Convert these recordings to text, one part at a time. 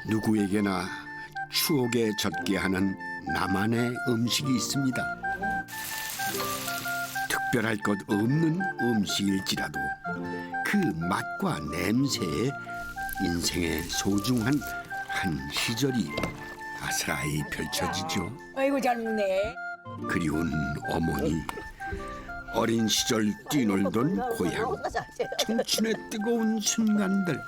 누구에게나 추억에 젖게 하는 나만의 음식이 있습니다. 특별할 것 없는 음식일지라도 그 맛과 냄새에 인생의 소중한 한 시절이 아스라이 펼쳐지죠. 아이고 잘 먹네. 그리운 어머니, 어린 시절 뛰놀던 고향, 청춘의 뜨거운 순간들.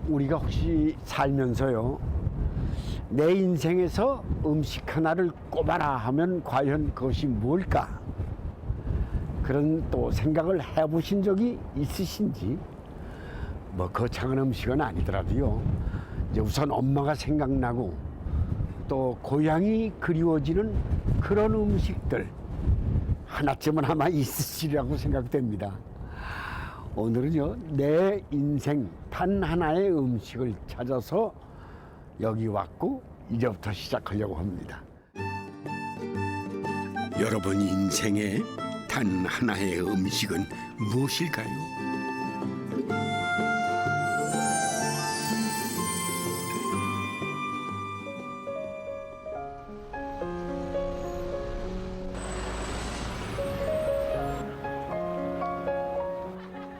우리가 혹시 살면서요, 내 인생에서 음식 하나를 꼽아라 하면 과연 그것이 뭘까? 그런 또 생각을 해보신 적이 있으신지? 뭐 거창한 음식은 아니더라도요, 이제 우선 엄마가 생각나고 또 고향이 그리워지는 그런 음식들 하나쯤은 아마 있으시리라고 생각됩니다. 오늘은요, 내 인생 단 하나의 음식을 찾아서 여기 왔고 이제부터 시작하려고 합니다. 여러분 인생의 단 하나의 음식은 무엇일까요?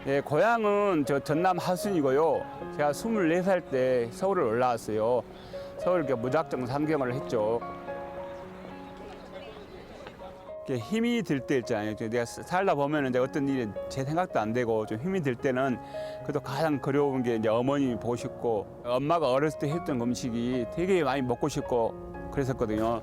예, 고향은 저 전남 하순이고요. 제가 24살 때 서울을 올라왔어요. 서울 이렇게 무작정 상경을 했죠. 이렇게 힘이 들 때 있잖아요. 내가 살다 보면 이제 어떤 일이 제 생각도 안 되고 좀 힘이 들 때는 그래도 가장 그리운 게 이제 어머님이 보고 싶고 엄마가 어렸을 때 했던 음식이 되게 많이 먹고 싶고 그랬었거든요.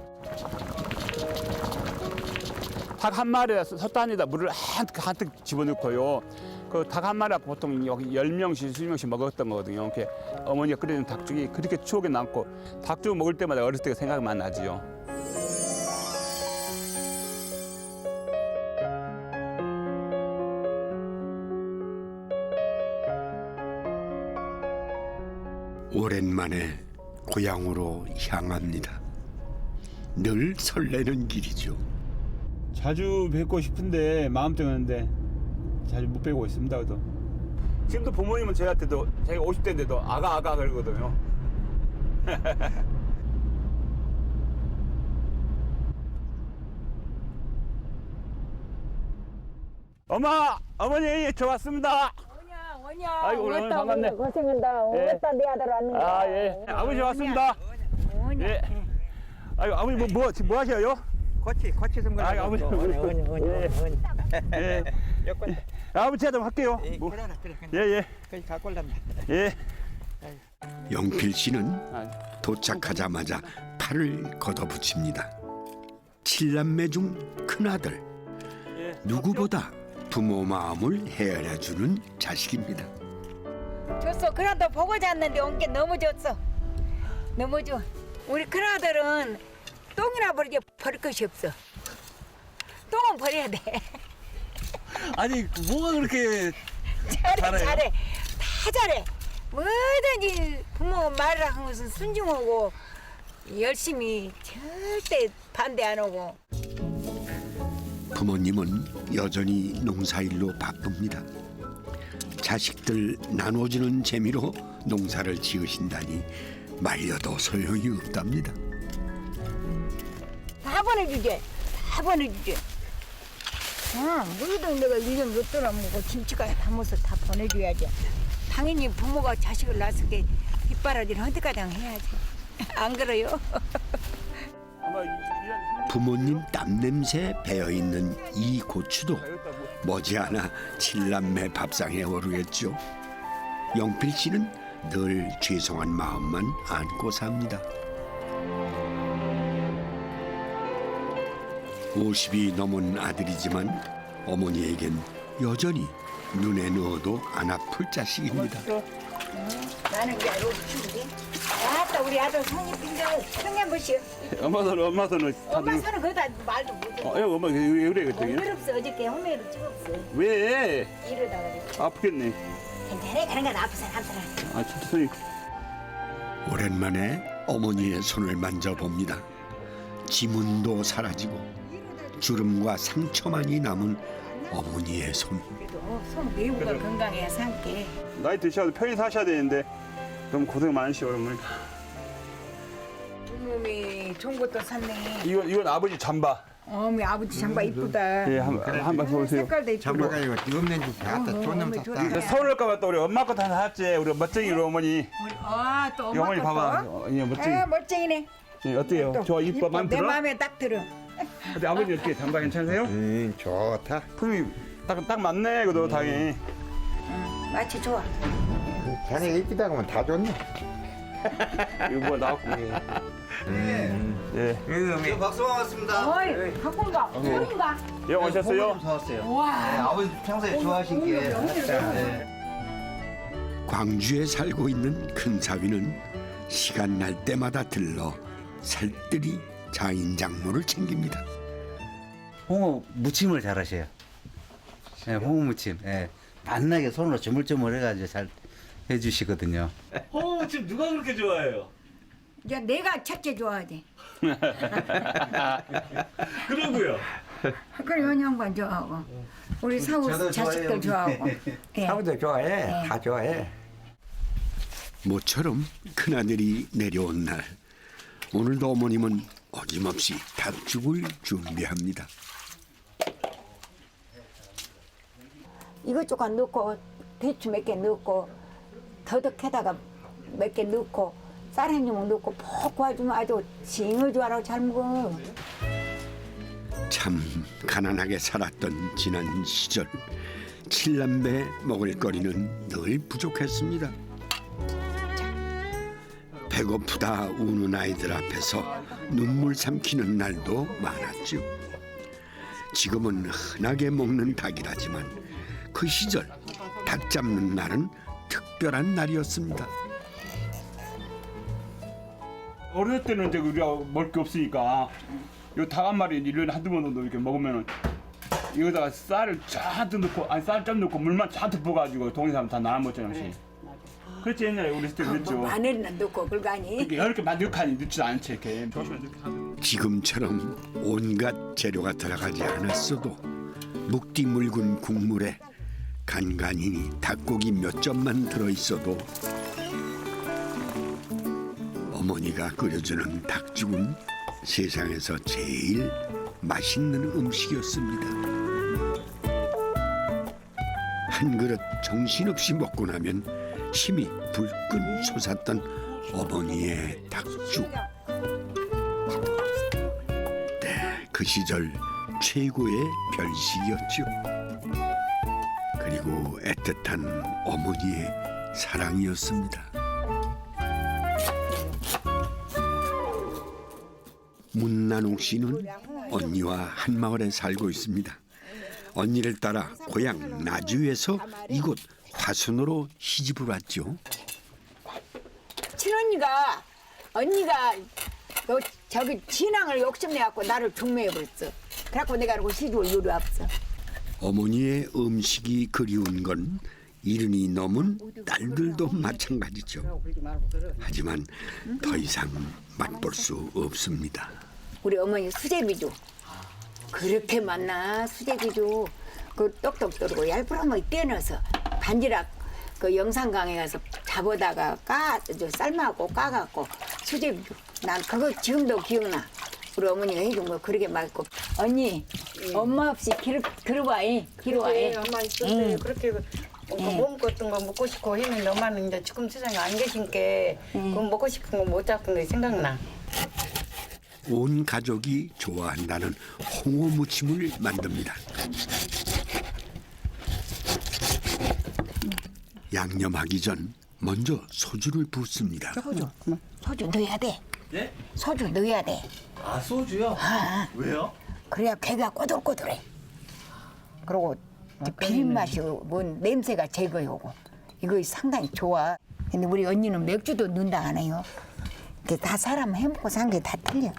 닭 한 마리에 솥단에다 물을 한뜩 집어넣고요. 그 닭 한 마리가 보통 여기 10명씩, 20명씩 먹었던 거거든요. 이렇게 어머니가 끓이는 닭죽이 그렇게 추억에 남고 닭죽 먹을 때마다 어렸을 때 생각이 많이 나지요. 오랜만에 고향으로 향합니다. 늘 설레는 길이죠. 자주 뵙고 싶은데 마음 때문에 자주 못 뵈고 있습니다. 그래도 지금도 부모님은 저한테도 제가 50대인데도 아가 그러거든요. 어머니 저 왔습니다. 원이야. 아이고, 오늘 반갑네. 고생한다. 예. 오겠다 내 아들 왔는 거. 아 예. 아버지 왔습니다. 원이야. 예. 아이고 아버지 지금 뭐 하셔요? 고치 좀 아 아버지. 예. 여권 아버지 제가 좀 할게요. 뭐. 예. 거기 갖고 올란다. 예. 영필 씨는 도착하자마자 팔을 걷어붙입니다. 7남매 중 큰아들. 누구보다 부모 마음을 헤아려주는 자식입니다. 줬어. 그래도 보고 잤는데 온 게 너무 좋어. 너무 좋아. 우리 큰아들은 똥이나 버리게 버릴 것이 없어. 똥은 버려야 돼. 아니 뭐가 그렇게 잘해. 다 잘해. 뭐든지 부모 말을 한 것은 순종하고 열심히 절대 반대 안 하고. 부모님은 여전히 농사일로 바쁩니다. 자식들 나눠주는 재미로 농사를 지으신다니 말려도 소용이 없답니다. 다 보내주지. 뭐든 내가 1년 몇 dollar 먹고 김치까지 담아서 다 보내줘야지. 당연히 부모가 자식을 낳았을 때 뒷바라지를 헌데가장 해야지. 안 그래요? 부모님 땀냄새 배어있는 이 고추도 머지않아 7남매 밥상에 오르겠죠. 영필 씨는 늘 죄송한 마음만 안고 삽니다. 50이 넘은 아들이지만 어머니에겐 여전히 눈에 넣어도 안 아플 자식입니다. 나는 이제 키우지. 아따 우리 아들 성립인데 성년보시오. 엄마 손은 엄마 손은 거기다 말도 못해. 엄마 왜 그래 물 없어. 어저께 홈에도 찍었어. 왜? 이러다가 이렇게. 아프겠네. 괜찮아. 그런 건 아프잖아. 아 진짜 손이. 오랜만에 어머니의 손을 만져봅니다. 지문도 사라지고 주름과 상처만이 남은 어머니의 손. 그래도 손 내부가 건강해야 살게. 나이 드셔도 편히 사셔야 되는데 너무 고생 많으시오 어머니. 놈이 좋은 것도 샀네. 이건 아버지 잠바. 어미 아버지 장바 이쁘다. 예, 한번 보세요. 색깔도 이쁘고. 잠바가 이거 없는 줄 알았다. 돈좀 어머니 샀다. 좋다. 서울올까봐 또 우리 엄마 것도 하나 샀지. 우리 멋쟁이 우리 어머니. 또 이 어머니 엄마 봐봐. 것도. 예, 멋쟁이. 아 멋쟁이네. 예, 어때요? 또 저 이뻐 마음에 내 들어? 마음에 딱 들어. 근데 아버지 어떻게 잠바 괜찮으세요? 좋다. 품이 딱 맞네. 그도 당연히. 마치 좋아. 자네가 이쁘다고 하면 다 좋네. 이거 뭐 나왔고. 예. 박수 반갑습니다. 어이 바꾼가? 소인가? 예, 오셨어요? 좀 사왔어요. 와. 네, 아버지 평소에 좋아하신 게. 네. 광주에 살고 있는 큰사위는 시간 날 때마다 들러 살뜰히 자인장모를 챙깁니다. 홍어 무침을 잘하셔요. 네, 홍어 무침. 예. 맛나게 손으로 조물조물 해가지고 잘 해주시거든요. 지금 누가 그렇게 좋아해요? 야 내가 첫째 좋아하지. 그러고요. 그래 현양반 좋아하고 우리 사우 저도 자식들 좋아해요. 좋아하고. 예. 사부도 좋아해. 네. 다 좋아해. 모처럼 큰아들이 내려온 날 오늘도 어머님은 어김없이 닭죽을 준비합니다. 이것저것 넣고 대추 몇 개 넣고 더덕해다가 몇 개 넣고 쌀 한 주먹 넣고 푹 구워주면 아주 징을 좋아하고 잘 먹어. 참 가난하게 살았던 지난 시절 칠남배 먹을 거리는 늘 부족했습니다. 배고프다 우는 아이들 앞에서 눈물 삼키는 날도 많았죠. 지금은 흔하게 먹는 닭이라지만 그 시절 닭 잡는 날은 특별한 날이었습니다. 어릴 때는 이제 우리가 먹을 게 없으니까 요 닭 한 마리 1년에 한두 번 정도 이렇게 먹으면은 이거다가 쌀을 잔뜩 넣고 아니 쌀 좀 넣고 물만 잔뜩 부어가지고 동네 사람 다 나눠 먹잖아요. 혹시. 그렇지 옛날에 우리 때 그랬죠. 마늘이나 넣고 그러가니. 이렇게 10개만 넣고 넣지도 않지 이렇게. 조심해 이렇게 하면. 지금처럼 온갖 재료가 들어가지 않았어도 묵디 묽은 국물에 간간히 닭고기 몇 점만 들어있어도 어머니가 끓여주는 닭죽은 세상에서 제일 맛있는 음식이었습니다. 한 그릇 정신없이 먹고 나면 힘이 불끈 솟았던 어머니의 닭죽. 네, 그 시절 최고의 별식이었죠. 그리고 애틋한 어머니의 사랑이었습니다. 문난옥 씨는 언니와 한 마을에 살고 있습니다. 언니를 따라 고향 나주에서 이곳 화순으로 시집을 왔죠. 친언니가 언니가 너 저기 진앙을 욕심내갖고 나를 중매해버렸어. 그래갖고 내가 그러고 시집을 요리 왔어. 어머니의 음식이 그리운 건 이른이 넘은 딸들도 마찬가지죠. 하지만 더 이상 맛볼 수 없습니다. 우리 어머니 수제비죠. 그렇게 많나 수제비죠. 그 똑똑 떨고 얄프라먹이 떼어넣어서 반지락 그 영산강에 가서 잡아다가 삶아갖고 까갖고 수제비죠. 난 그거 지금도 기억나. 우리 어머니가 해준 거 그렇게 맛있고. 언니 엄마 없이 들어와이 그래, 엄마 있을 때 그렇게 몸 같은 거 먹고 싶고 했는데 엄마는 이제 지금 세상에 안 계신 게 그 먹고 싶은 거 못 잡은 게 생각나. 온 가족이 좋아한다는 홍어 무침을 만듭니다. 양념하기 전 먼저 소주를 붓습니다. 소주 넣어야 돼. 예? 소주 넣어야 돼. 아 소주요? 왜요? 그래야 배가 꼬들꼬들해. 그리고 비린 맛이 뭐 냄새가 제거하고 이거 상당히 좋아. 근데 우리 언니는 맥주도 넣는다 안 해요. 이게 다 사람 해먹고 산 게 다 틀려.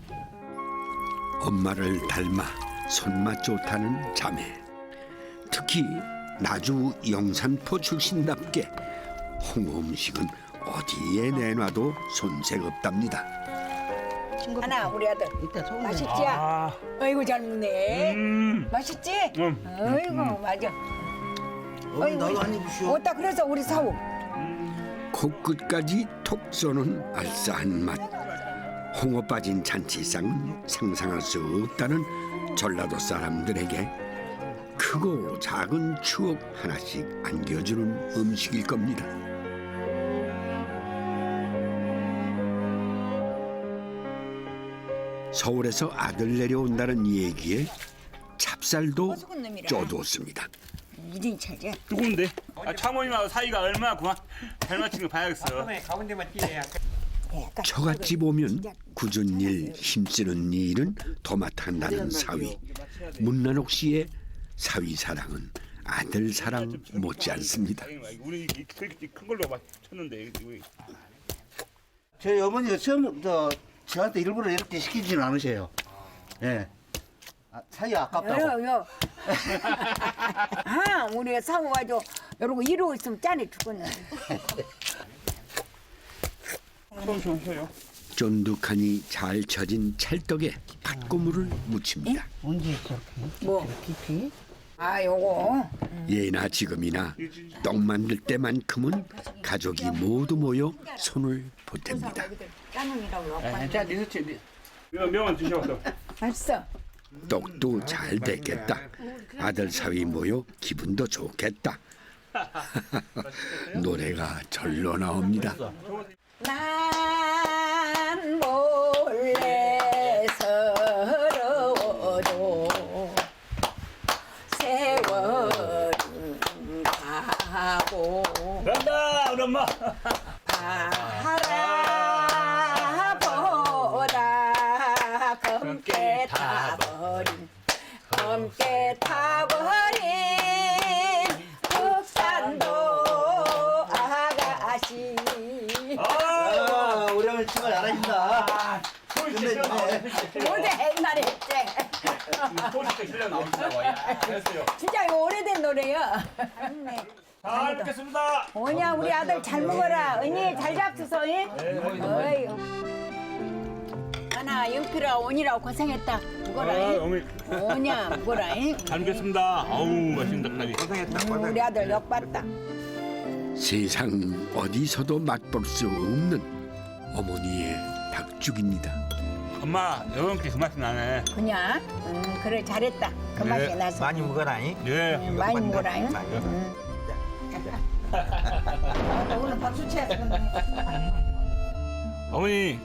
엄마를 닮아 손맛 좋다는 자매. 특히 나주 영산포 출신답게 홍어 음식은 어디에 내놔도 손색 없답니다. 하나 우리 아들. 맛있지? 아, 아이고 잘 먹네. 맛있지? 아이고 맞아. 나도 한 입이시오. 어따 그래서 우리 사오. 코끝까지 톡 쏘는 알싸한 맛. 홍어 빠진 잔치상은 상상할 수 없다는 전라도 사람들에게 크고 작은 추억 하나씩 안겨주는 음식일 겁니다. 서울에서 아들 내려온다는 얘기에 찹쌀도 쪄두었습니다. 이등이 차지. 뜨거운데? 차모님하고 사이가 얼마나 잘 맞춘 거 봐야겠어. 저같이 보면 굳은 일, 힘쓰는 일은 도맡아한다는 사위. 문난옥 씨의 사위 사랑은 아들 사랑 못지않습니다. 우리 그렇게 큰 걸로 막 쳤는데. 저희 어머니가 처음부터 저한테 일부러 이렇게 시키지는 않으세요. 예. 사이 아깝다고. 요. 아, 우리가 사고가지고 이러고 이러고 있으면 짠해 죽겠네. 좀 쉬어요. 쫀득하니 잘 쳐진 찰떡에 팥고물을 묻힙니다. 뭐? 아, 요거. 예나 지금이나 떡 만들 때만큼은 가족이 모두 모여 손을 보탭니다. 짜놈이라고 요 자, 리서치. 명은 드셔봤어. 맛있어. 떡도 잘 됐겠다. 아들 사위 모여 기분도 좋겠다. 노래가 절로 나옵니다. 난 몰래 서러워도 세월은 가고 간다, 우리 엄마. 바라보다 검게 타버린 국산도 아가씨. 우리 어머니 정말 잘하신다. 모두 옛날에 했지. 소식도 실력 나오시라고. 됐어요. 진짜 이거 오래된 노래야. 잘 먹겠습니다. 오냐 우리 아들 잘 먹어라. 언니 잘 잡수서. 어이. 하나 영필아 오니라고 고생했다. 먹어라. 어머니. 오냐 먹어라. 잘 먹겠습니다. 아우, 맛있는 닭다리. 우리 아들 욕봤다. 세상 어디서도 맛볼 수 없는 어머니의 닭죽입니다. 엄마, 여름께 그 맛이 나네. 그냥 그래 잘했다. 그 맛이 네, 나서. 많이 먹어라잉. 예. 많이 먹어라. 오늘 박수 쳐야지. 어머니,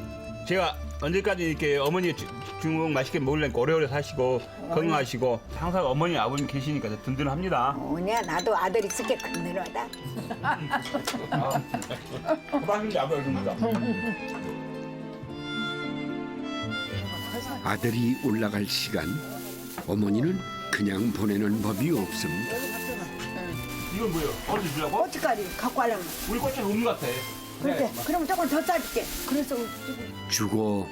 제가 언제까지 이렇게 어머니 중국 맛있게 먹으려니까 오래오래 사시고 건강하시고 항상 어머니 아버님 계시니까 더 든든합니다. 오냐 나도 아들 있을게 든든하다. 맛있는데 아버지 듭니다. 아들이 올라갈 시간 어머니는 그냥 보내는 법이 없습니다. 이건 뭐예요? 어디 주려고? 고춧가루 갖고 가려면. 우리 꽃이 없는 것 같아. 그래. 그럼 조금 더 싸줄게. 그래서 주고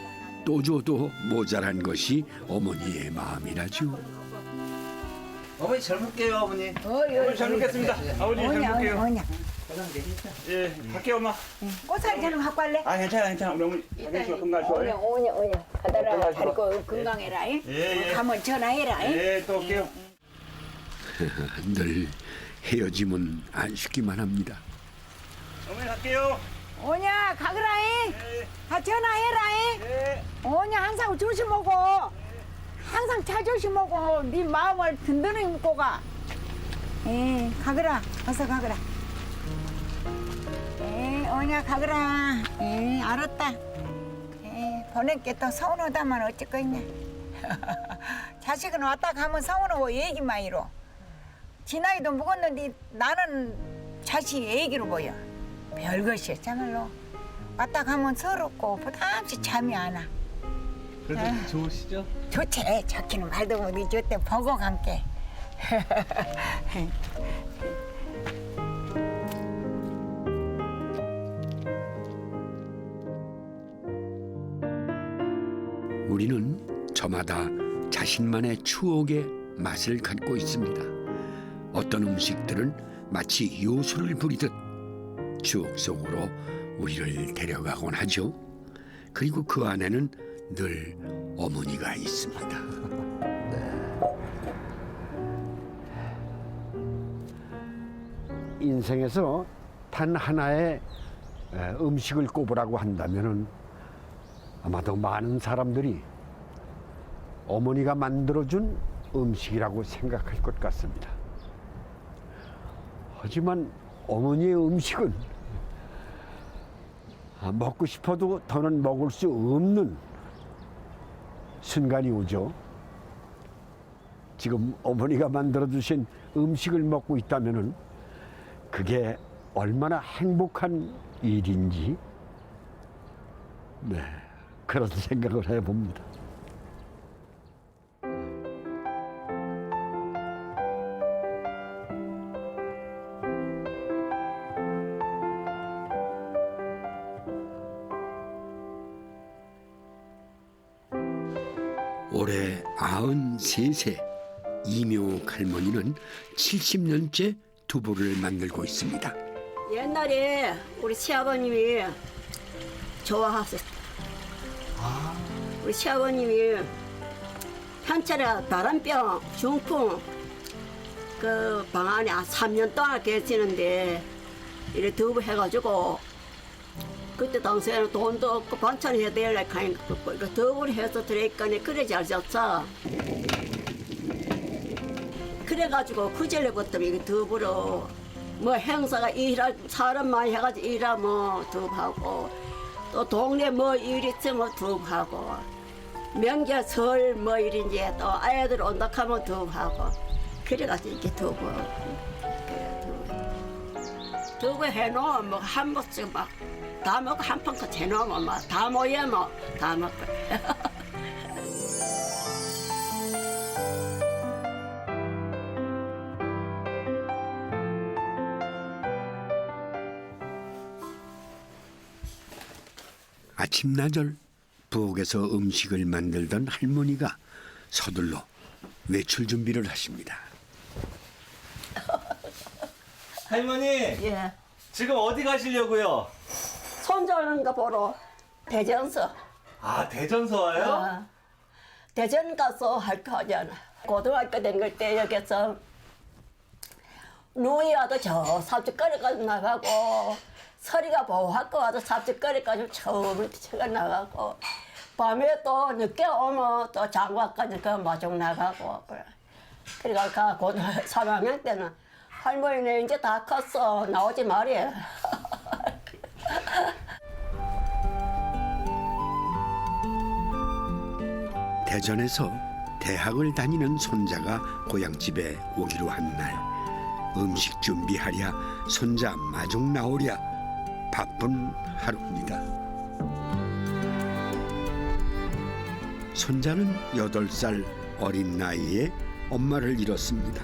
또 줘도 모자란 것이 어머니의 마음이라죠. 어머니 잘 먹게요, 어머니. 어머니 잘 먹겠습니다. 아버지 잘 먹게요. 오냐. 예, 갈게요 엄마. 꽃살이 좀 갖고 갈래? 아 괜찮아 우리 어머니 건강하시고 건강하시고. 오냐. 가다라 다리고 건강해라. 예. 가면 전화해라. 예, 또 올게요. 늘 헤어짐은 아쉽기만 합니다. 어머니 갈게요. 오냐 가그라잉. 다 전화해라잉. 예. 오냐 항상 조심하고 항상 차 조심하고 네 마음을 든든히 먹고 가. 가그라 어서 가그라. 오냐 가그라. 알았다. 보낼게 또 서운하다만 어쩔 거 있냐. 자식은 왔다 가면 서운하고 얘기만 이러. 지 나이도 먹었는데 나는 자식이 애기로 보여. 별것이야 참말로. 왔다 가면 서럽고 부담없이 잠이 안 와. 그래도 좋으시죠? 좋지. 좋기는 말도 못해. 저때 보고 갈게. 우리는 저마다 자신만의 추억의 맛을 갖고 있습니다. 어떤 음식들은 마치 요술을 부리듯 추억 속으로 우리를 데려가곤 하죠. 그리고 그 안에는 늘 어머니가 있습니다. 인생에서 단 하나의 음식을 꼽으라고 한다면은 아마도 많은 사람들이 어머니가 만들어준 음식이라고 생각할 것 같습니다. 하지만 어머니의 음식은 먹고 싶어도 더는 먹을 수 없는 순간이 오죠. 지금 어머니가 만들어주신 음식을 먹고 있다면은 그게 얼마나 행복한 일인지 그런 생각을 해봅니다. 올해 93세 이묘 할머니는 70년째 두부를 만들고 있습니다. 옛날에 우리 시아버님이 좋아하셨어. 우리 시아버님이 현찰에 바람병, 중풍 그 방 안에 한 3년 동안 계시는데 이래 두부 해가지고 그때 당시에는 돈도 없고 반찬 해야 되려고 하니까 그 두부를 해서 드리니까 그래 잘 졌어. 그래가지고 그 전에부터 이게 두부로 뭐 행사가 일할 사람 많이 해가지고 일하면 두부하고 또 동네 뭐 일 있으면 두부하고 명절 설 뭐 일인지 또 아이들 온다 하면 두부하고 그래가지고 이렇게 두부 두부 해놓으면 뭐 한 번씩 막 다 먹고 한 펑크 해놓으면 막 다 모이면 다 먹고 아침나절 부엌에서 음식을 만들던 할머니가 서둘러 외출 준비를 하십니다. 할머니, 예. 지금 어디 가시려고요? 손자 오는 거 보러 대전서 아, 대전서 와요? 어, 대전 가서 할 거 하잖아. 고등학교 다닐 때 여기서 누이 와도 저 삽질거리까지 나가고 서리가 보호학교 와도 삽질거리까지 처음 쳐가 나가고 밤에 또 늦게 오면 또 장과까지 그 마중 나가고 그래가 고 3학년 때는 할머니는 이제 다 컸어 나오지 말이야. 대전에서 대학을 다니는 손자가 고향집에 오기로 한 날 음식 준비하랴 손자 마중 나오랴 바쁜 하루입니다. 손자는 8살 어린 나이에 엄마를 잃었습니다.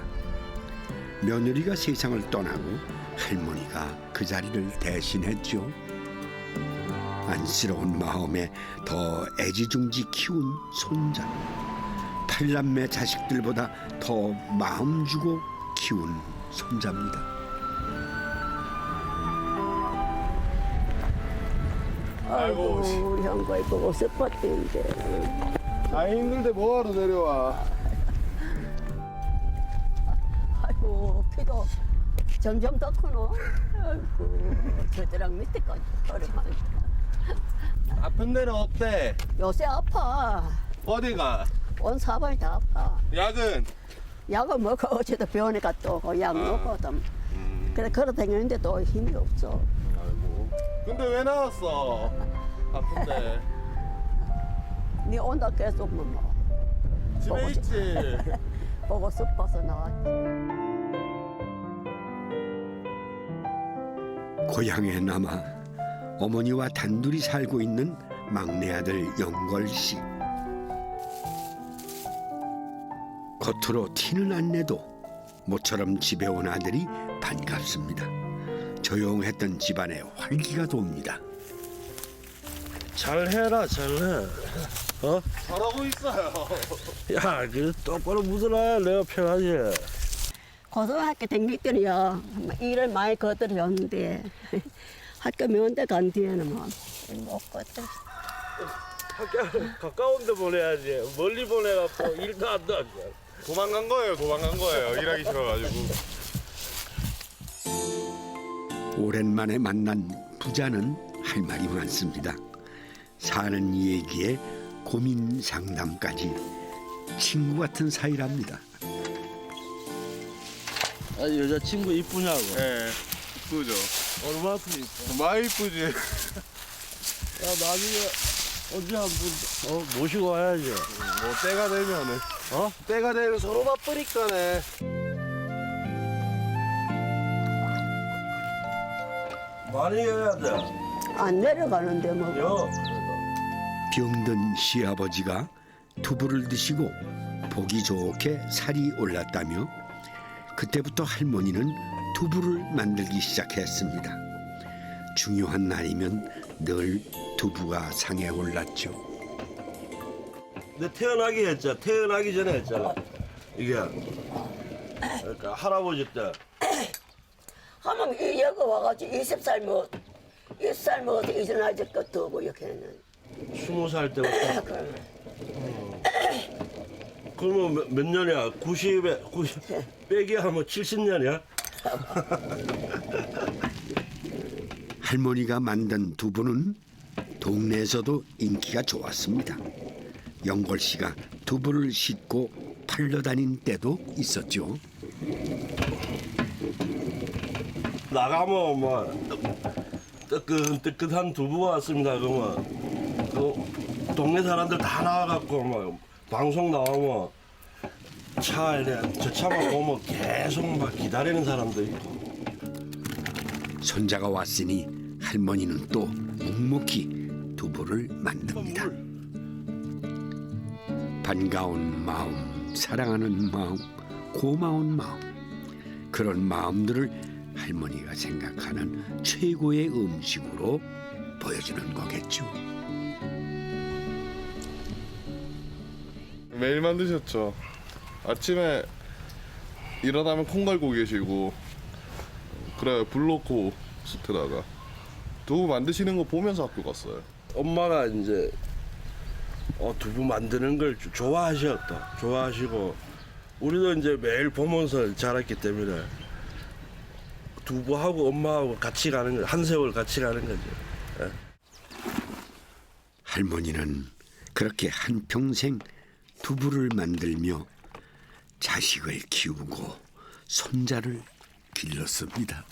며느리가 세상을 떠나고 할머니가 그 자리를 대신했죠. 안쓰러운 마음에 더 애지중지 키운 손자. 8남매 자식들보다 더 마음 주고 키운 손자입니다. 아이고 우리 형과 보고 싶었는데 아 힘들대 뭐하러 내려와. 아이고 피도 점점 더 크노. 아이고 저들랑 밑에까지 걸어가니까 아픈 데는 어때? 요새 아파. 어디가? 온 사방이 다 아파. 약은? 약을 먹어 어제도 병원에 갔다 오고 약 먹거든. 그래 걸어 다니는데 또 힘이 없어. 아이고. 근데 왜 나왔어? 아픈데. 네 온다 계속 뭐 집에 보고 있지. 보고 싶어서 나왔지. 고향에 남아 어머니와 단둘이 살고 있는 막내 아들 영걸 씨. 겉으로 티는 안 내도 모처럼 집에 온 아들이 반갑습니다. 조용했던 집안에 활기가 돕니다. 잘해라 잘해. 어? 잘하고 있어요. 야, 그 똑바로 묻어라. 내가 편하지. 고등학교 다닐 때는요 일을 많이 거들였는데 학교 면대 간 뒤에는 뭐 먹거든. 가까운 데 보내야지. 멀리 보내갖고 일도 안 돼. 도망간 거예요. 일하기 싫어가지고. 오랜만에 만난 부자는 할 말이 많습니다. 사는 얘기에 고민 상담까지 친구 같은 사이랍니다. 아, 여자친구 이쁘냐고. 예, 이쁘죠. 얼마큼 이뻐. 많이 이쁘지. 야, 나중에 언제 한번 모시고 와야지. 뭐 때가 되면은. 때가 되면 서로 바쁘니까네. 많이 해야 돼. 안 내려가는데 뭐. 여. 병든 시아버지가 두부를 드시고 보기 좋게 살이 올랐다며 그때부터 할머니는 두부를 만들기 시작했습니다. 중요한 날이면 늘 두부가 상에 올랐죠. 내 태어나기 전에 했잖아. 이게 그러니까 할아버지 때. 하면 여기 와가지고 20살 먹어서 이전하지 것도 없고 이렇게 했는데. 20살 때부터. 그러면 그러면 몇 년이야? 90 빼기 하면 70년이야? 할머니가 만든 두부는 동네에서도 인기가 좋았습니다. 영걸 씨가 두부를 싣고 팔러 다닌 때도 있었죠. 나가면 뭐 뜨끈뜨끈한 두부가 왔습니다. 그러면 그 동네 사람들 다 나와갖고 막 방송 나오면 차에 저 차만 보면 계속 막 기다리는 사람도 있고. 손자가 왔으니 할머니는 또 묵묵히 두부를 만듭니다. 반가운 마음, 사랑하는 마음, 고마운 마음, 그런 마음들을 할머니가 생각하는 최고의 음식으로 보여주는 거겠죠. 매일 만드셨죠. 아침에 일어나면 콩 갈고 계시고 그래 불 넣고 숯에다가 두부 만드시는 거 보면서 학교 갔어요. 엄마가 이제 두부 만드는 걸 좋아하셨다. 좋아하시고 우리도 이제 매일 보면서 자랐기 때문에 두부하고 엄마하고 같이 가는 거, 한 세월 같이 가는 거죠. 예. 할머니는 그렇게 한평생 두부를 만들며 자식을 키우고 손자를 길렀습니다.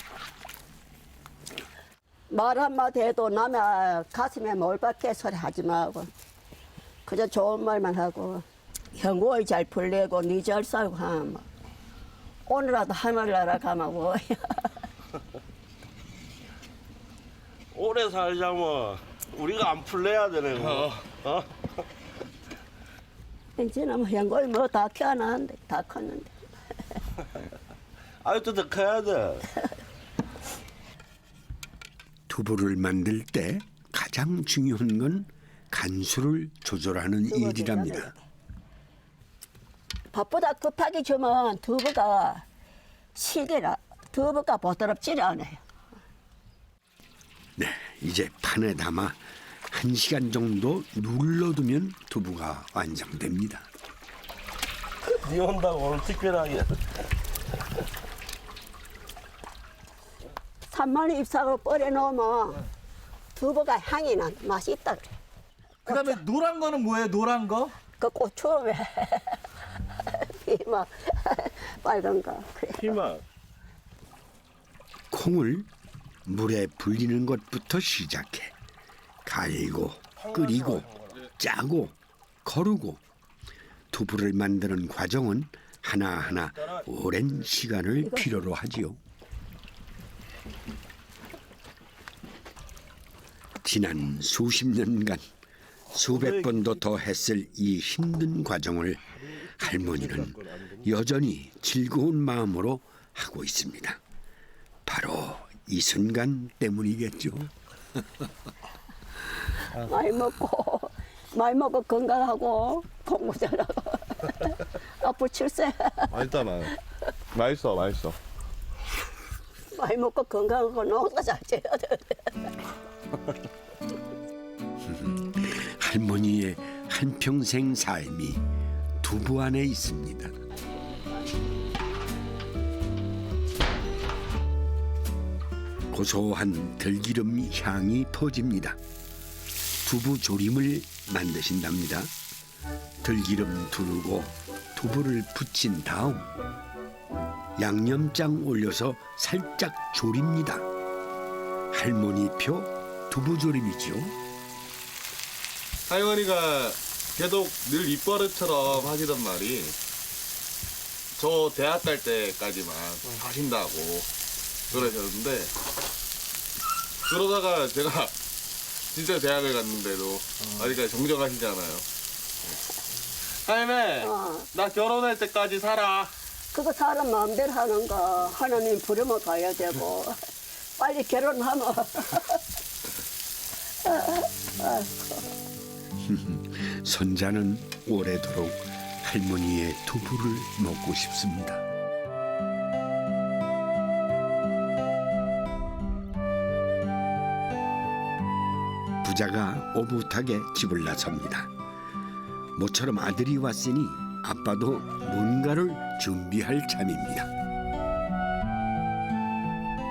말 한마디 해도 남의 가슴에 뭘 박게 소리 하지 마고 그저 좋은 말만 하고 형고이 잘 풀리고 니 잘 살고 하면 오늘라도 하늘나라 가면 뭐야. 오래 살자면 우리가 안 풀려야 되는 거. 이제는 형고이 뭐 다 키워놨는데 다 컸는데. 아직도 더 커야 돼. 두부를 만들 때 가장 중요한 건 간수를 조절하는 일이랍니다. 밥보다 급하게 주면 두부가 시기라 두부가 보드럽지 않아요. 네, 이제 판에 담아 1시간 정도 눌러두면 두부가 완성됩니다. 니 온다고 오늘 특별하게. 산만리 잎사귀로 뿌려놓으면 두부가 향이 나 맛이 있다 그래. 그다음에 노란 거는 뭐예요? 노란 거? 그 고추에 피막 빨간 거 그래. 피망. 콩을 물에 불리는 것부터 시작해 갈고 끓이고 짜고 거르고 두부를 만드는 과정은 하나하나 오랜 시간을 필요로 하지요. 지난 수십 년간 수백 번도 더 했을 이 힘든 과정을 할머니는 여전히 즐거운 마음으로 하고 있습니다. 바로 이 순간 때문이겠죠. 많이 먹고 건강하고 공부 잘하고 앞으로 출세 맛있잖아. 맛있어. 많이 먹고 건강하고 농사 잘 지어야 돼. 할머니의 한평생 삶이 두부 안에 있습니다. 고소한 들기름 향이 퍼집니다. 두부 조림을 만드신답니다. 들기름 두르고 두부를 부친 다음 양념장 올려서 살짝 조립니다. 할머니표 두부조림이죠. 할머니가 계속 늘 입버릇처럼 하시던 말이 저 대학 갈 때까지만 하신다고 그러셨는데, 그러다가 제가 진짜 대학을 갔는데도 아직까지 정정하시잖아요. 할매, 나 결혼할 때까지 살아. 그거 사람 마음대로 하는 거 하나님 부르면 가야 되고 빨리 결혼하면 손자는 오래도록 할머니의 두부를 먹고 싶습니다. 부자가 오붓하게 집을 나섭니다. 모처럼 아들이 왔으니 아빠도 뭔가를 준비할 참입니다.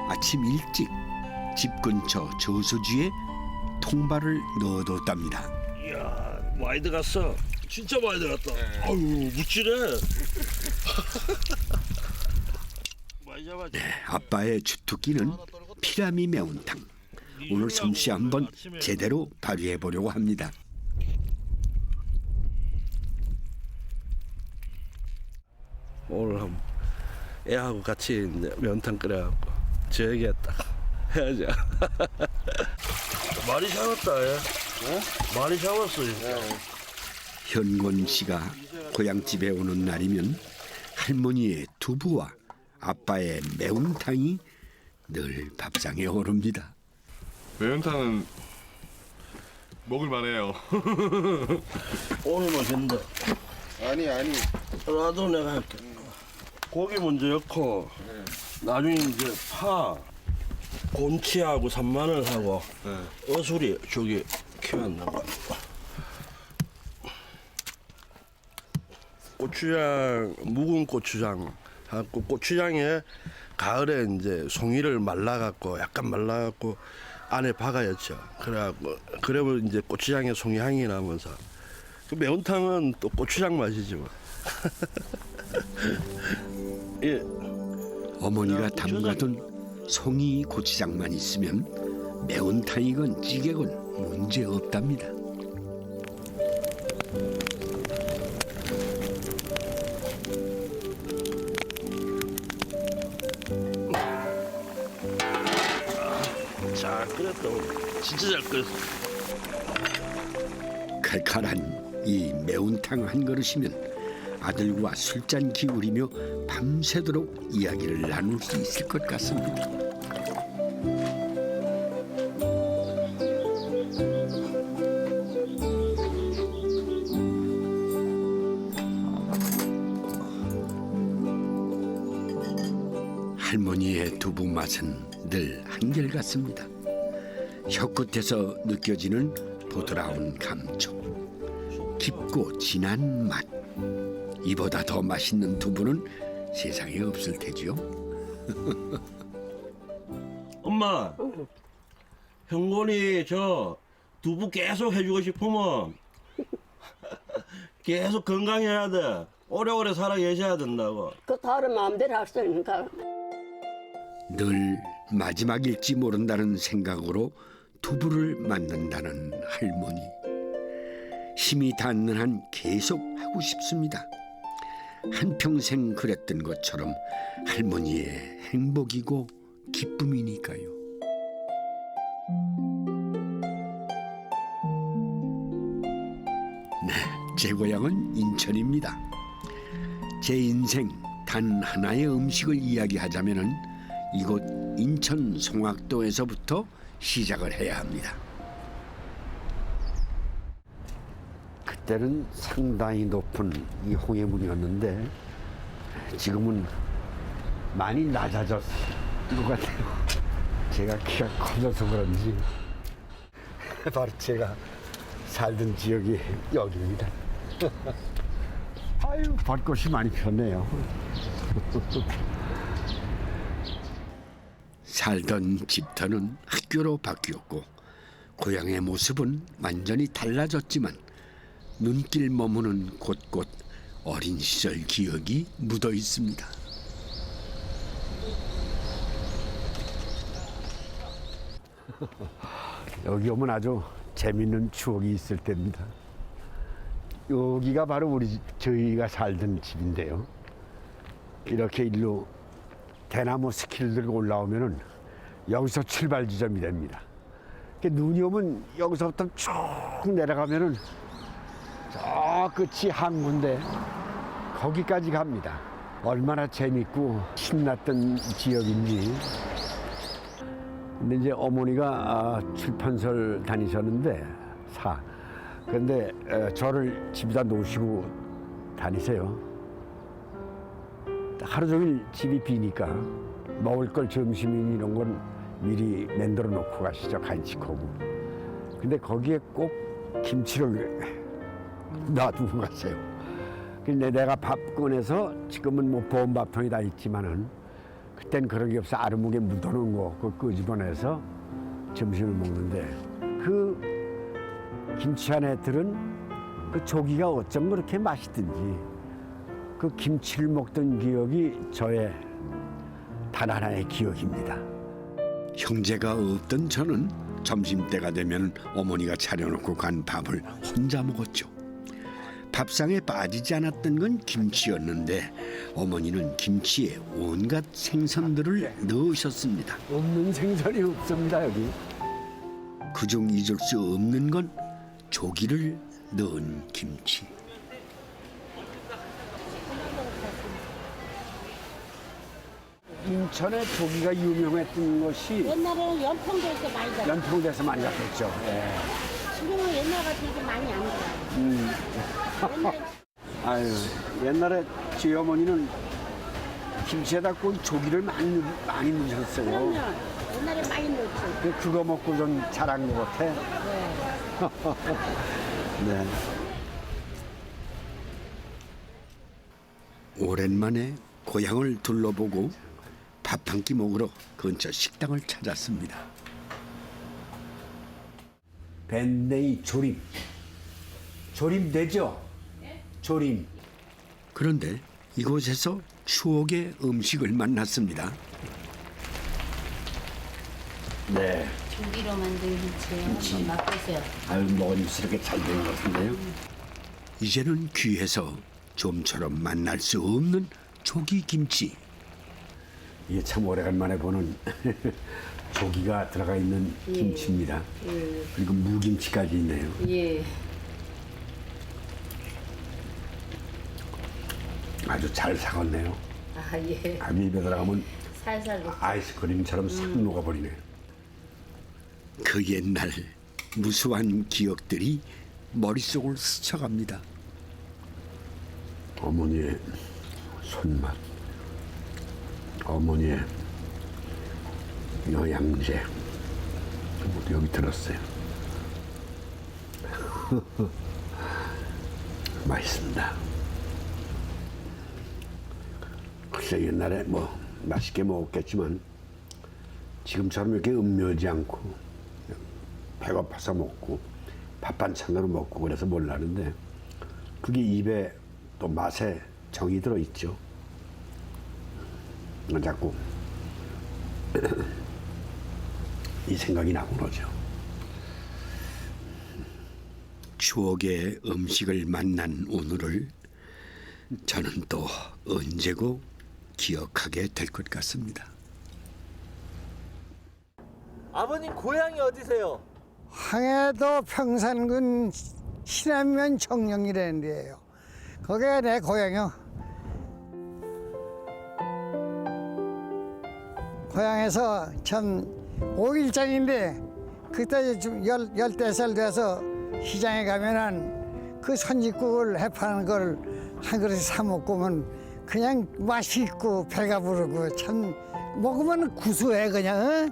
아침 일찍 집 근처 저수지에 통발을 넣어뒀답니다. 이야, 많이 들어갔어. 진짜 많이 들어갔다. 아유, 무치네. 많이 잡았지. 네, 아빠의 주특기는 피라미 매운탕. 오늘 솜씨 한번 제대로 발휘해 보려고 합니다. 오늘 한번 애하고 같이 이제 면탕 끓여갖고 저에게 딱 해야죠. 많이 잡았다. 예. 많이 잡았어요. 현권 씨가 고향집에 오는 날이면 할머니의 두부와 아빠의 매운탕이 늘 밥상에 오릅니다. 매운탕은 먹을만해요. 오늘만 된다. 아니. 나도 내가 할게. 고기 먼저 넣고 나중에 이제 파, 곤치하고 산마늘하고 어수리 저기 키웠는 거. 고추장, 묵은 고추장 하고 고추장에 가을에 이제 송이를 말라갖고 약간 말라갖고 안에 박아였죠. 그래갖고 그러면 이제 고추장에 송이 향이 나면서 그 매운탕은 또 고추장 맛이지 뭐. 예. 어머니가 담가둔 송이 고추장만 있으면 매운탕이건 찌개건 문제 없답니다. 잘 끓였다. 진짜 잘 끓였어. 칼칼한 이 매운탕 한 그릇이면 아들과 술잔 기울이며 밤새도록 이야기를 나눌 수 있을 것 같습니다. 할머니의 두부 맛은 늘 한결같습니다. 혀끝에서 느껴지는 부드러운 감촉, 깊고 진한 맛. 이보다 더 맛있는 두부는 세상에 없을 테지요. 엄마, 형곤이 저 두부 계속 해주고 싶으면 계속 건강해야 돼. 오래오래 살아 계셔야 된다고. 그 다른 마음대로 할 수 있는가. 늘 마지막일지 모른다는 생각으로 두부를 만든다는 할머니. 힘이 닿는 한 계속 하고 싶습니다. 한평생 그랬던 것처럼 할머니의 행복이고 기쁨이니까요. 네, 제 고향은 인천입니다. 제 인생 단 하나의 음식을 이야기하자면은 이곳 인천 송악도에서부터 시작을 해야 합니다. 그때는 상당히 높은 이 홍해문이었는데 지금은 많이 낮아졌을 것 같아요. 제가 키가 커져서 그런지 바로 제가 살던 지역이 여기입니다. 아유, 벚꽃이 많이 폈네요. 살던 집터는 학교로 바뀌었고 고향의 모습은 완전히 달라졌지만 눈길 머무는 곳곳 어린 시절 기억이 묻어 있습니다. 여기 오면 아주 재밌는 추억이 있을 때입니다. 여기가 바로 저희가 살던 집인데요. 이렇게 일로 대나무 스키를 들고 올라오면은 여기서 출발 지점이 됩니다. 눈이 오면 여기서부터 쭉 내려가면은 저 끝이 항구인데 거기까지 갑니다. 얼마나 재밌고 신났던 지역인지. 근데 이제 어머니가 출판소를 다니셨는데 근데 저를 집에다 놓으시고 다니세요. 하루 종일 집이 비니까 먹을 걸 점심이니 이런 건 미리 만들어 놓고 가시죠. 간식하고. 근데 거기에 꼭 김치를 놔두고 가세요. 근데 내가 밥 꺼내서 지금은 뭐 보온밥통이 다 있지만은 그땐 그런 게 없어. 아르묵에 묻어놓은 거 그거 끄집어내서 점심을 먹는데 그 김치 안에 들은 그 조기가 어쩜 그렇게 맛있든지 그 김치를 먹던 기억이 저의 단 하나의 기억입니다. 형제가 없던 저는 점심때가 되면 어머니가 차려놓고 간 밥을 혼자 먹었죠. 밥상에 빠지지 않았던 건 김치였는데 어머니는 김치에 온갖 생선들을 넣으셨습니다. 없는 생선이 없습니다 여기. 그중 잊을 수 없는 건 조기를 넣은 김치. 인천에 조기가 유명했던 것이 옛날에는 연평도에서 많이 잡았어요. 연평도에서 많이 잡혔죠. 예. 지금은 옛날 같은 게 많이 안 잡아요. 아유, 옛날에 저희 어머니는 김치에다 꼭 조기를 많이 넣으셨어요. 그러면 옛날에 많이 넣었죠. 그거 먹고 좀 자란 것 같아. 네. 오랜만에 고향을 둘러보고 밥 한 끼 먹으러 근처 식당을 찾았습니다. 밴데이 조림. 조림 되죠? 조림. 그런데 이곳에서 추억의 음식을 만났습니다. 네. 조기로 만든 김치 한번 맛보세요. 아유, 먹음직스럽게 잘 된 것 같은데요. 이제는 귀해서 좀처럼 만날 수 없는 조기 김치. 이게 참 오래간만에 보는 조기가 들어가 있는 김치입니다. 그리고 무김치까지 있네요. 예. 아주 잘 식었네요. 아 예. 입에 들어가면 살살 녹. 아이스크림처럼 싹 녹아버리네. 그 옛날 무수한 기억들이 머릿속을 스쳐갑니다. 어머니의 손맛, 어머니의 영양제 모두 여기 들었어요. 맛있습니다. 글쎄 옛날에 뭐 맛있게 먹었겠지만 지금처럼 이렇게 음미하지 않고 배고파서 먹고 밥 반찬으로 먹고 그래서 몰랐는데 그게 입에 또 맛에 정이 들어있죠. 자꾸 이 생각이 나고 그러죠. 추억의 음식을 만난 오늘을 저는 또 언제고 기억하게 될 것 같습니다. 아버님 고향이 어디세요? 황해도 평산군 신안면 정령이라는 데예요. 거기가 내 고향이요. 고향에서 참 5일장인데 그때 좀 14살 돼서 시장에 가면은 그 선짓국을 해파는 걸 한 그릇 사 먹고면 그냥 맛있고 배가 부르고 참 먹으면 구수해 그냥.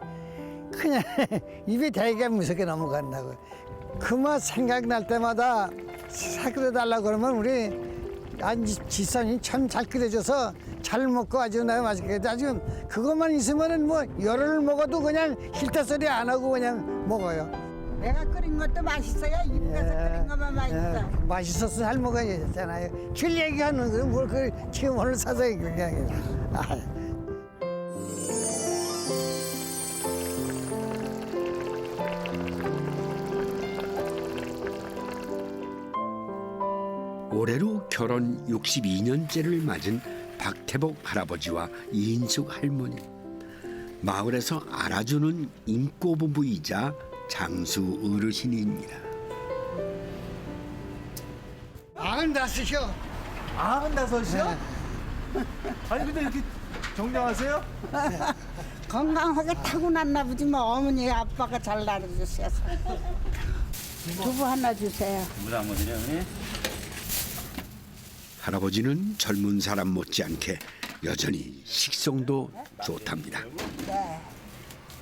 그냥 입에 대기가 무섭게 넘어간다고. 그 맛 생각날 때마다 사끓여달라고 그러면 우리 지선이 참 잘 끓여줘서 잘 먹고 아주 내가 맛있게 아주 그것만 있으면은 뭐 열흘 먹어도 그냥 힐때 소리 안 하고 그냥 먹어요. 내가 끓인 것도 맛있어요. 입에서 끓인 것만 맛있어. 맛있어서 잘 먹어야 되잖아요. 길 얘기하는 거는 뭘 지금 오늘 사서 그냥. 올해로 결혼 62년째를 맞은 박태복 할아버지와 이인숙 할머니. 마을에서 알아주는 인꼬부부이자 장수 어르신입니다. 95이요. 95이요? 아니 근데 이렇게 정정하세요? 건강하게 타고났나 보지 뭐 어머니 아빠가 잘 나눠주셔서. 두부 하나 주세요. 물 안 먹으냐, 어머니? 할아버지는 젊은 사람 못지않게 여전히 식성도 좋답니다. 네.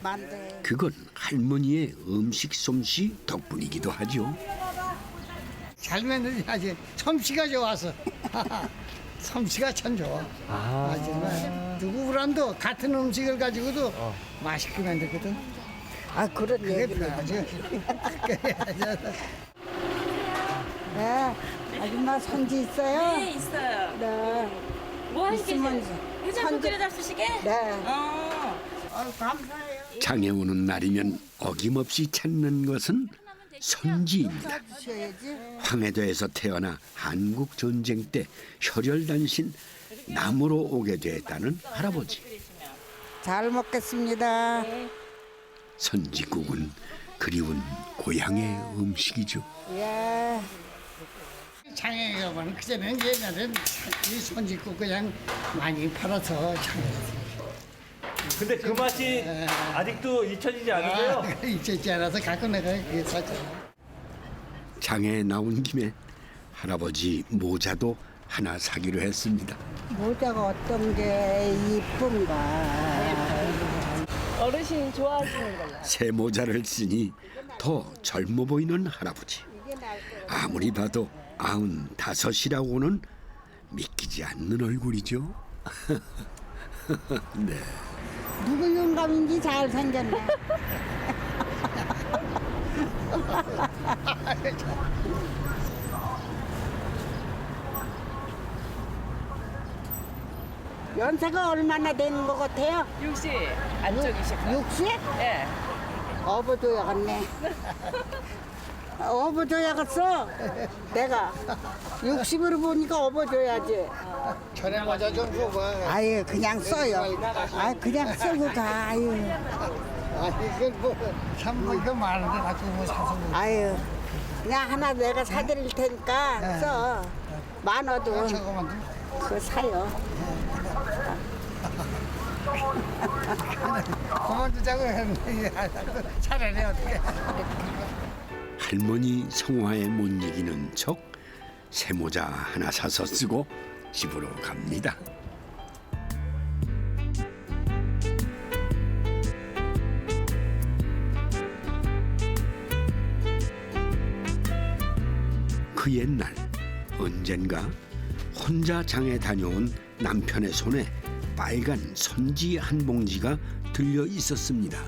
만두. 그건 할머니의 음식 솜씨 덕분이기도 하죠. 잘 만들어야지. 솜씨가 좋아서. 솜씨가 참 좋아. 정말 누구랑도 같은 음식을 가지고도 맛있게 만들거든. 아 그런 그게 얘기를. 필요하죠. 네. 아줌마 선지 있어요? 네, 있어요. 네. 뭐 하시게 있으면 해장국 끓여 잡수시게? 네. 감사해요. 장에 오는 날이면 어김없이 찾는 것은 선지입니다. 황해도에서 태어나 한국 전쟁 때 혈혈단신 남으로 오게 됐다는 할아버지. 잘 먹겠습니다. 선지국은 그리운 고향의 음식이죠. 예. 장에 가면 그전에는 옛날엔 이 손짓국 그냥 많이 팔아서 근데 그 맛이 아직도 잊혀지지 않으세요? 잊지 않아서 갖고 내가 샀잖아. 장에 나온 김에 할아버지 모자도 하나 사기로 했습니다. 모자가 어떤 게 이쁜가. 어르신이 좋아하시는 걸로. 새 모자를 쓰니 더 젊어 보이는 할아버지. 아무리 봐도 95이라고는 믿기지 않는 얼굴이죠. 네. 누구 영감인지 잘 생겼네. 연세가 얼마나 되는 것 같아요? 60 안쪽이실까요? 60? 네. 업어줘야겠네. 업어줘야겠어. 내가 60으로 보니까 업어줘야지. 전에 모자 좀 줘봐. 아유 그냥 써요. 아 그냥 쓰고 가. 아유. 이거 뭐참 이거 많은데 자꾸 뭐 사서 뭐. 아유 그냥 하나 내가 사드릴 테니까 써. 많아도 저거만 그거 사요. 그만두자고 했는데 차라리 어떻게. 할머니 성화에 못 이기는 척 새 모자 하나 사서 쓰고 집으로 갑니다. 그 옛날 언젠가 혼자 장에 다녀온 남편의 손에 빨간 선지 한 봉지가 들려 있었습니다.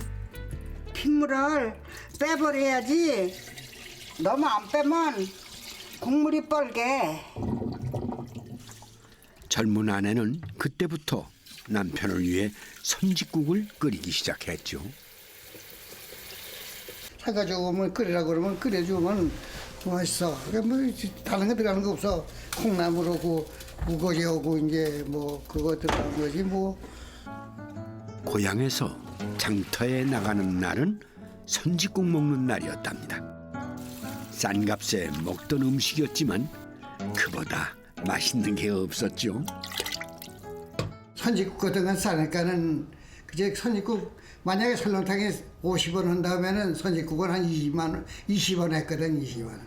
핏물을 빼버려야지. 너무 안 빼면 국물이 뻘게. 젊은 아내는 그때부터 남편을 위해 선짓국을 끓이기 시작했죠. 사가지고 오면 끓이라고 그러면 끓여주면 맛있어. 뭐 다른 거 들어가는 거 없어. 콩나물하고 우거지하고 이제 뭐 그거 들어가는 거지 뭐. 고향에서 장터에 나가는 날은 선짓국 먹는 날이었답니다. 싼 값에 먹던 음식이었지만 그보다 맛있는 게 없었죠. 선짓국 같은 건 싸니까는 그제 선짓국 만약에 설렁탕에 50원 한다면은 선짓국은 한 20원 했거든. 20원.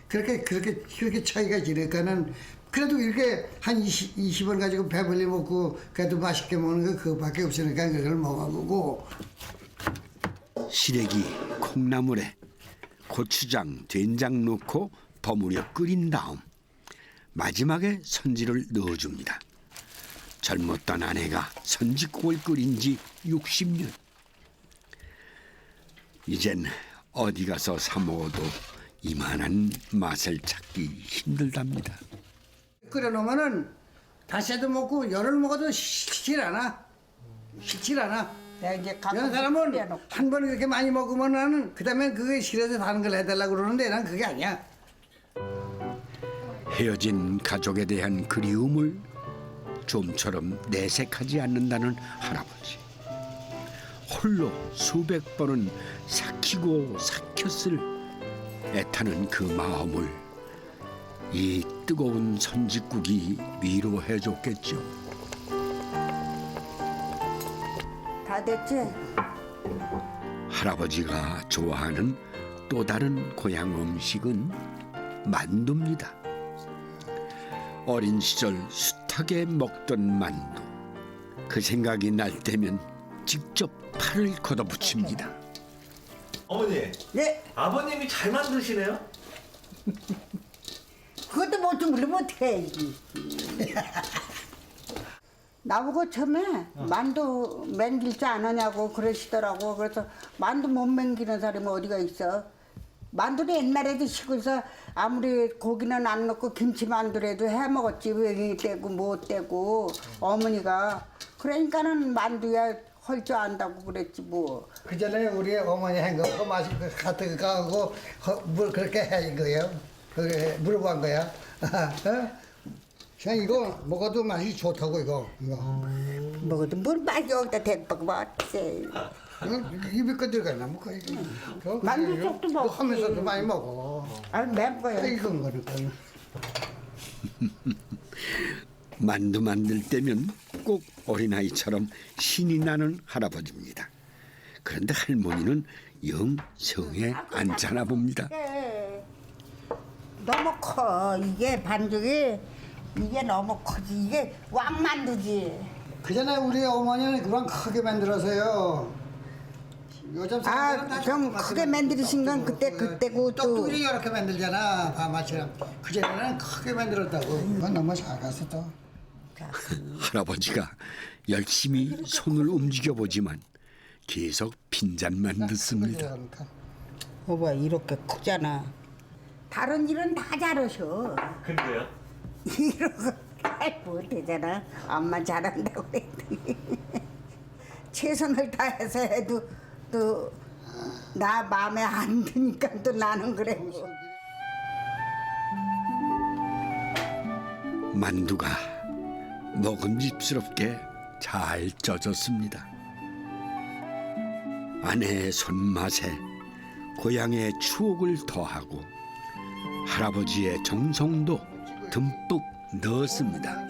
그렇게 차이가 지니까는 그래도 이렇게 한 20원 가지고 배불리 먹고 그래도 맛있게 먹는 거 그거밖에 없으니까 그걸 먹어보고. 시래기 콩나물에 고추장, 된장 넣고 버무려 끓인 다음 마지막에 선지를 넣어줍니다. 젊었던 아내가 선지국을 끓인 지 60년. 이젠 어디 가서 사 먹어도 이만한 맛을 찾기 힘들답니다. 끓여놓으면은 다시도 먹고 열을 먹어도 싫질 않아. 싫질 않아. 내가 이제 이런 사람은 한 번 이렇게 많이 먹으면은 그다음에 그게 싫어서 다른 걸 해달라고 그러는데 난 그게 아니야. 헤어진 가족에 대한 그리움을 좀처럼 내색하지 않는다는 할아버지. 홀로 수백 번은 삭히고 삭혔을 애타는 그 마음을 이 뜨거운 선짓국이 위로해줬겠죠. 다 됐지? 할아버지가 좋아하는 또 다른 고향 음식은 만두입니다. 어린 시절 숱하게 먹던 만두. 그 생각이 날 때면 직접 팔을 걷어붙입니다. 어머니. 네. 아버님이 잘 만드시네요. 그것도 못 좀 그러면 어떡해. 나보고 처음에 만두 맹길 줄 아느냐고 그러시더라고. 그래서 만두 못 맹기는 사람이 어디가 있어. 만두는 옛날에도 시골에서 아무리 고기는 안 넣고 김치만두라도 해 먹었지. 왜 떼고 못 떼고 어머니가. 그러니까는 만두야 할 줄 안다고 그랬지 뭐. 그 전에 우리 어머니 한 거 그 맛이 같은 거 하고 뭘 그렇게 한 거예요? 그게 물어본 거야. 어? 그냥 이거 먹어도 맛이 좋다고 이거. 먹어도 뭘 맛이 없다 대박 맛세. 입에 거 들어가나 뭐 거의. 만두 쪽도 먹지. 하면서도 많이 먹어. 아 맵 거야. 익은 거니까. 만두 만들 때면 꼭 어린아이처럼 신이 나는 할아버지입니다. 그런데 할머니는 영 성에 안 차나 봅니다. 너무 커. 이게 반죽이 이게 너무 크지. 이게 왕만두지. 그 전에 우리 어머니는 그만 크게 만들어서요. 요즘 사람들은 좀 크게 만드신 건 그때고 또. 떡국이 이렇게 만들잖아. 밥맛이랑. 그 전에는 크게 만들었다고. 그건 너무 작아서 또. 할아버지가 열심히 손을 움직여보지만 계속 빈잔만 듣습니다. 봐봐 이렇게 크잖아. 다른 일은 다 잘하셔. 근데요? 이러고 잘 못하잖아. 엄마 잘한다고 그랬더니 최선을 다해서 해도 또 나 마음에 안 드니까 또 나는 그래. 만두가 먹음직스럽게 잘 쪄졌습니다. 아내의 손맛에 고향의 추억을 더하고 할아버지의 정성도 듬뿍 넣었습니다.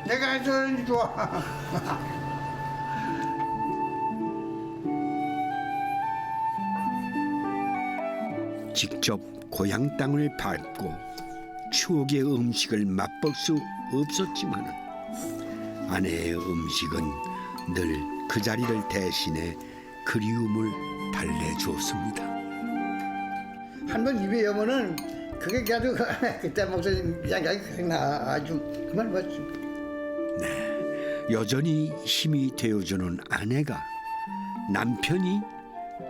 내가 해주는 좋아. 직접 고향 땅을 밟고 추억의 음식을 맛볼 수 없었지만 아내의 음식은 늘 그 자리를 대신해 그리움을 달래주었습니다. 한 번 입에 여면은 그게 아주 그때 먹던 생각이 나. 아주 그만 봤지. 여전히 힘이 되어주는 아내가 남편이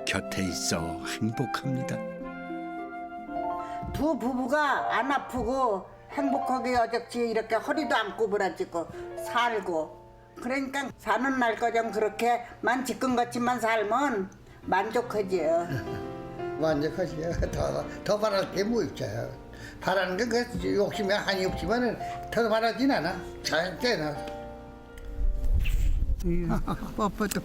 곁에 있어 행복합니다. 두 부부가 안 아프고 행복하게 여적지 이렇게 허리도 안 구부러지고 살고 그러니까 사는 날까지 그렇게만 지금같이만 살면 만족하지요. 만족하지. 더 바랄 게 뭐 있어요. 바라는 게 그 욕심이 한이 없지만은 더 바라진 않아. 잘 때나. 뻣뻣도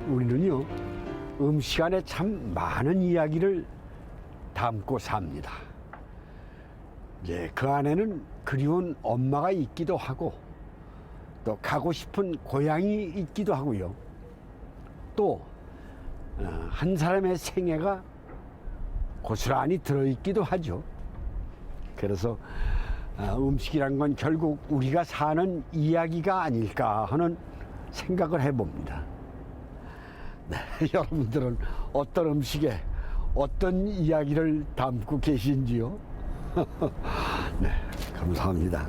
우리는요 음식 안에 참 많은 이야기를 담고 삽니다. 이제 그 안에는 그리운 엄마가 있기도 하고 또 가고 싶은 고향이 있기도 하고요. 또 한 사람의 생애가 고스란히 들어있기도 하죠. 그래서 음식이란 건 결국 우리가 사는 이야기가 아닐까 하는 생각을 해봅니다. 네, 여러분들은 어떤 음식에 어떤 이야기를 담고 계신지요? 네, 감사합니다.